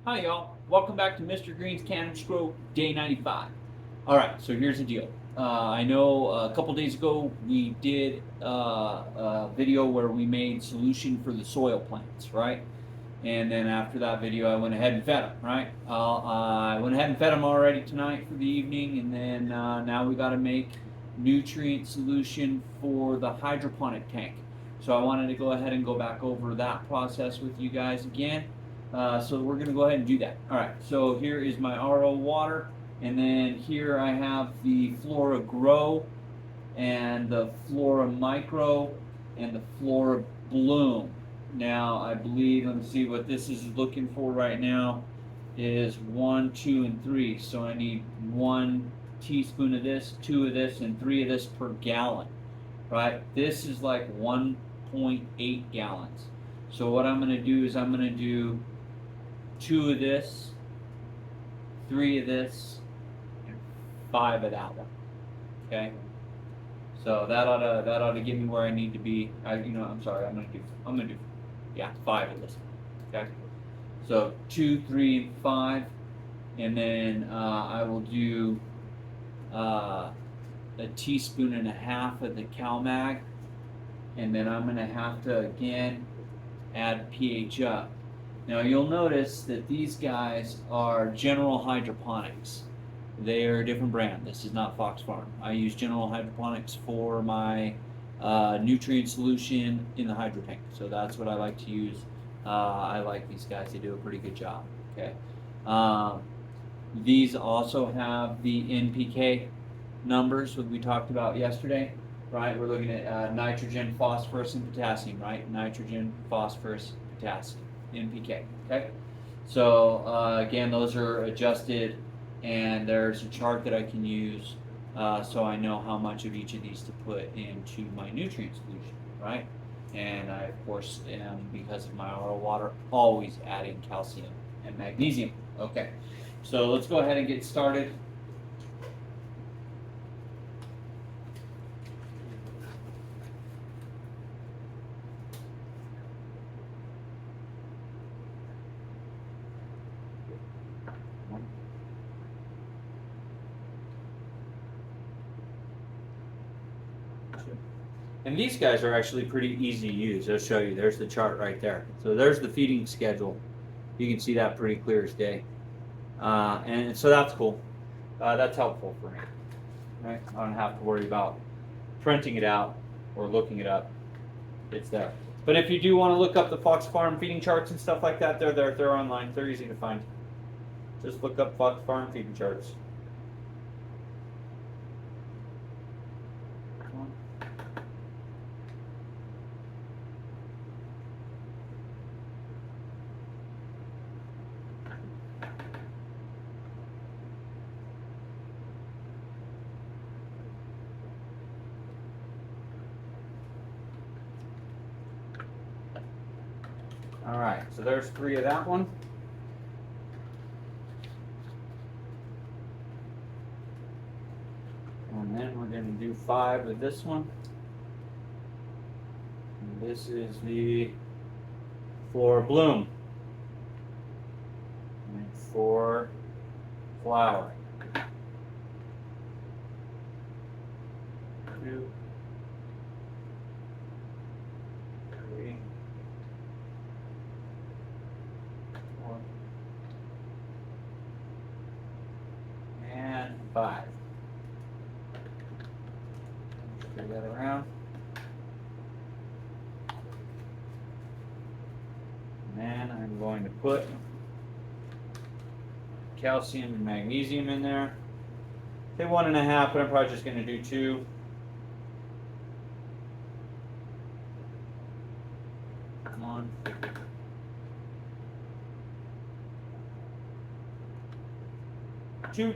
Hi y'all, welcome back to Mr. Green's Cannabis Grow Day 95. Alright, so here's the deal. I know a couple days ago we did a video where we made solution for the soil plants, right? And then after that video I went ahead and fed them, right? I went ahead and fed them already tonight for the evening, and then now we got to make nutrient solution for the hydroponic tank. So I wanted to go ahead and go back over that process with you guys again. So we're going to go ahead and do that. All right, so here is my RO water, and then here I have the Flora Grow and the Flora Micro and the Flora Bloom. Now I believe, let me see what this is looking for right now, is 1, 2, and 3. So I need 1 teaspoon of this, 2 of this, and 3 of this per gallon, right? This is like 1.8 gallons. So what I'm going to do is I'm going to do 2 of this, 3 of this, and 5 of that one. Okay, so that ought to get me where I need to be. I'm sorry. I'm gonna do 5 of this. Okay, so 2, 3, and 5, and then I will do a teaspoon and a half of the CalMag, and then I'm gonna have to again add pH up. Now you'll notice that these guys are General Hydroponics. They are a different brand. This is not Fox Farm. I use General Hydroponics for my nutrient solution in the hydro tank. So that's what I like to use. I like these guys. They do a pretty good job. Okay. These also have the NPK numbers that we talked about yesterday, right? We're looking at nitrogen, phosphorus, and potassium, right? Nitrogen, phosphorus, potassium. NPK. Okay, so again, those are adjusted, and there's a chart that I can use so I know how much of each of these to put into my nutrient solution, right? And I, of course, am, because of my RO water, always adding calcium and magnesium. Okay, so let's go ahead and get started. And these guys are actually pretty easy to use. I'll show you. There's the chart right there. So there's the feeding schedule. You can see that pretty clear as day. And so that's cool. That's helpful for me. Right? I don't have to worry about printing it out or looking it up. It's there. But if you do want to look up the Fox Farm feeding charts and stuff like that, they're there. They're online. They're easy to find. Just look up Fox Farm feeding charts. All right, so there's 3 of that one. And then we're going to do 5 of this one. And this is the Flora Bloom. And for flowering. 2, 3, 4, and 5. Spread that around. And then I'm going to put calcium and magnesium in there. Say 1.5, but I'm probably just going to do 2. Come on. Two.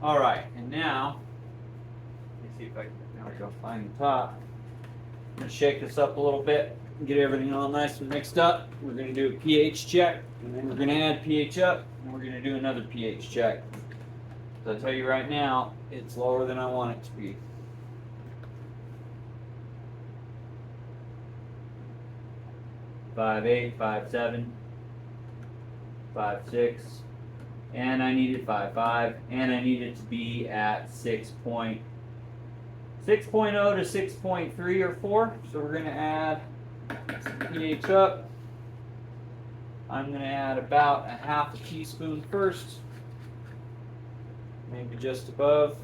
All right, and now, let me see if I can, there we go, find the top. I'm going to shake this up a little bit and get everything all nice and mixed up. We're going to do a pH check, and then we're going to add pH up, and we're going to do another pH check. So I'll tell you right now, it's lower than I want it to be. 5.8, 5.7, 5.6, and I needed 5.5, and I need it to be at 6.0 to 6.3 or 4. So we're going to add pH up. I'm going to add about a half a teaspoon first, maybe just above.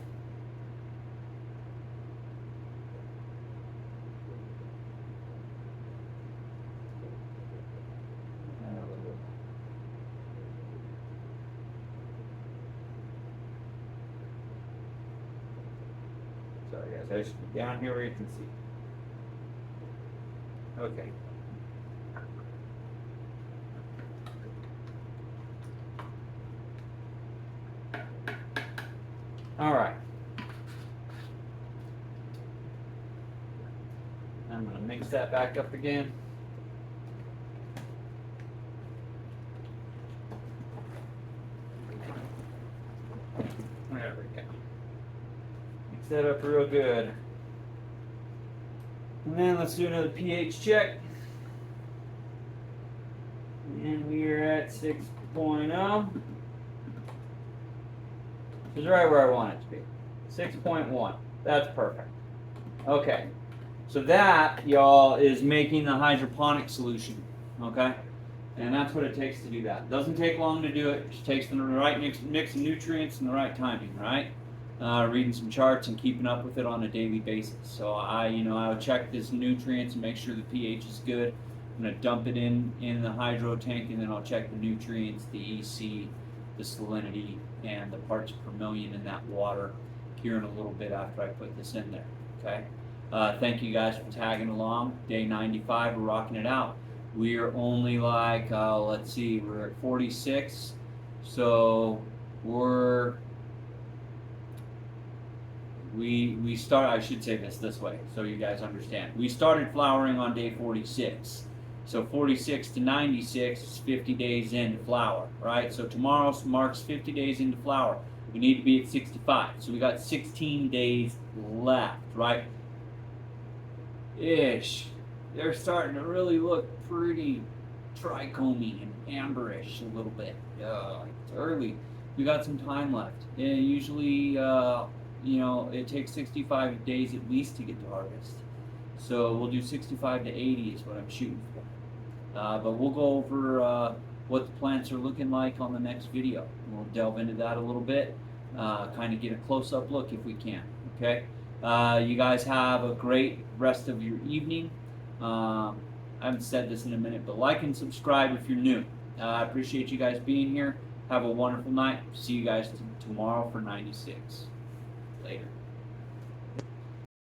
Sorry guys, I should be down here where you can see. Okay. All right. I'm going to mix that back up again. There we go. Mix that up real good. And then let's do another pH check. And we are at 6.0. Which is right where I want it to be. 6.1. That's perfect. Okay. So that, y'all, is making the hydroponic solution. Okay? And that's what it takes to do that. It doesn't take long to do it. It just takes the right mix of nutrients and the right timing, right? Reading some charts and keeping up with it on a daily basis. So I would check this nutrients and make sure the pH is good. I'm going to dump it in the hydro tank, and then I'll check the nutrients, the EC, the salinity, and the parts per million in that water here in a little bit after I put this in there. Okay. Thank you guys for tagging along. Day 95, we're rocking it out. We are only like, let's see, we're at 46. So we start, I should say this way so you guys understand. We started flowering on day 46. So 46 to 96 is 50 days into flower, right? So tomorrow marks 50 days into flower. We need to be at 65. So we got 16 days left, right? Ish. They're starting to really look pretty trichomy and amberish a little bit. It's early. We got some time left. And usually, it takes 65 days at least to get to harvest. So we'll do 65 to 80 is what I'm shooting for. But we'll go over what the plants are looking like on the next video. We'll delve into that a little bit, kind of get a close-up look if we can. Okay. You guys have a great rest of your evening. I haven't said this in a minute, but like and subscribe if you're new. I appreciate you guys being here. Have a wonderful night. See you guys tomorrow for 96. Later.